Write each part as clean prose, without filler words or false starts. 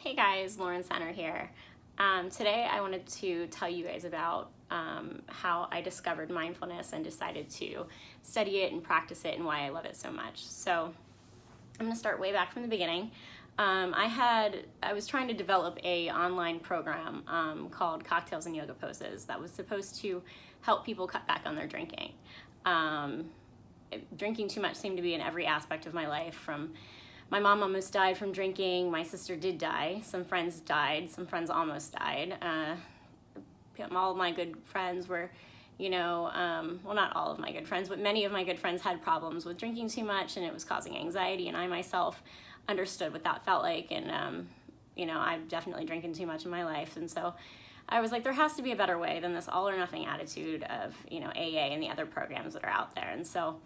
Hey guys, Lauren Center here. Today I wanted to tell you guys about how I discovered mindfulness and decided to study it and practice it and why I love it so much. So I'm going to start way back from the beginning. I was trying to develop a online program called Cocktails and Yoga Poses that was supposed to help people cut back on their drinking. Drinking too much seemed to be in every aspect of my life. From my mom almost died from drinking, my sister did die, some friends died, some friends almost died. All of my good friends were, well, not all of my good friends, but many of my good friends had problems with drinking too much, and it was causing anxiety, and I myself understood what that felt like, and I'm definitely drinking too much in my life, and so I was like, there has to be a better way than this all or nothing attitude of, AA and the other programs that are out there. And so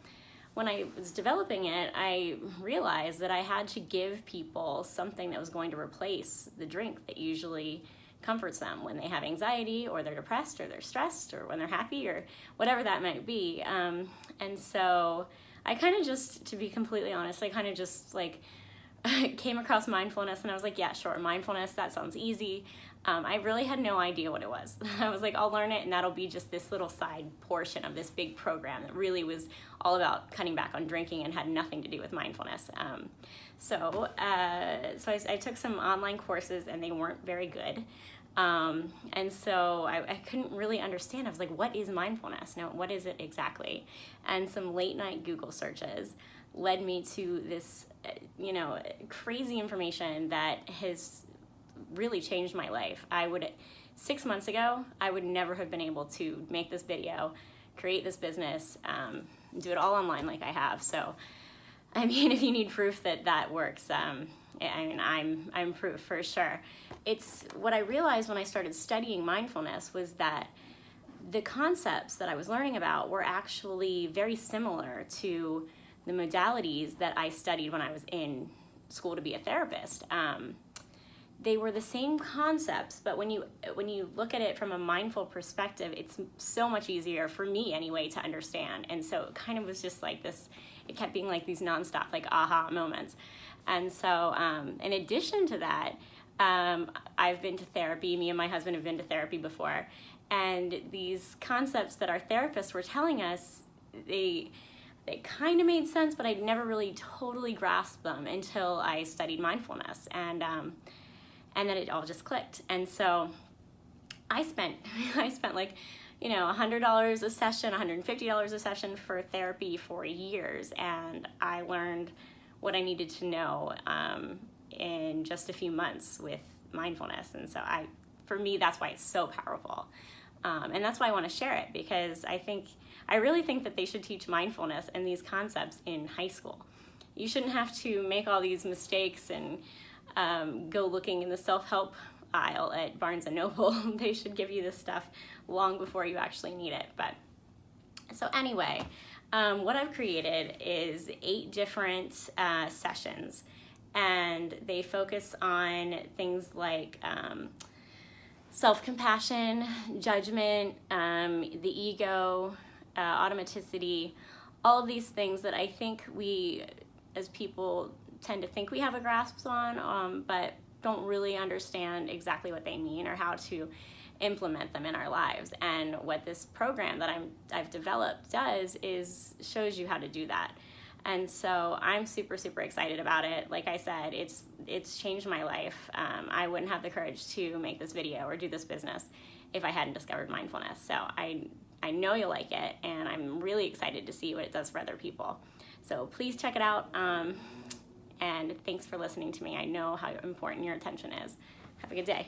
when I was developing it, I realized that I had to give people something that was going to replace the drink that usually comforts them when they have anxiety or they're depressed or they're stressed or when they're happy or whatever that might be. And so I kind of just, to be completely honest, I kind of just like came across mindfulness and I was like, yeah, sure, mindfulness, that sounds easy. I really had no idea what it was. I was like, I'll learn it and that'll be just this little side portion of this big program that really was all about cutting back on drinking and had nothing to do with mindfulness. So I took some online courses and they weren't very good. And so I couldn't really understand. I was like, what is mindfulness? Now, what is it exactly? And some late night Google searches led me to this, crazy information that has really changed my life. 6 months ago, I would never have been able to make this video, create this business, do it all online like I have. So, I mean, if you need proof that that works, I'm proof for sure. It's what I realized when I started studying mindfulness was that the concepts that I was learning about were actually very similar to the modalities that I studied when I was in school to be a therapist. They were the same concepts, but when you look at it from a mindful perspective, it's so much easier for me anyway to understand. And so it kind of was just like this, it kept being like these nonstop, like aha moments. And so in addition to that, I've been to therapy, me and my husband have been to therapy before, and these concepts that our therapists were telling us, they kind of made sense, but I'd never really totally grasped them until I studied mindfulness. And then it all just clicked. And so I spent like, $100 a session, $150 a session for therapy for years. And I learned what I needed to know in just a few months with mindfulness. And so for me, that's why it's so powerful. And that's why I want to share it, because I really think that they should teach mindfulness and these concepts in high school. You shouldn't have to make all these mistakes and go looking in the self-help aisle at Barnes & Noble. They should give you this stuff long before you actually need it. But so anyway, what I've created is 8 different sessions, and they focus on things like self-compassion, judgment, the ego, automaticity, all of these things that I think we as people tend to think we have a grasp on, but don't really understand exactly what they mean or how to implement them in our lives. And what this program that I've developed does is shows you how to do that. And so I'm super, super excited about it. Like I said, it's changed my life. I wouldn't have the courage to make this video or do this business if I hadn't discovered mindfulness. So I know you'll like it, and I'm really excited to see what it does for other people. So please check it out. And thanks for listening to me. I know how important your attention is. Have a good day.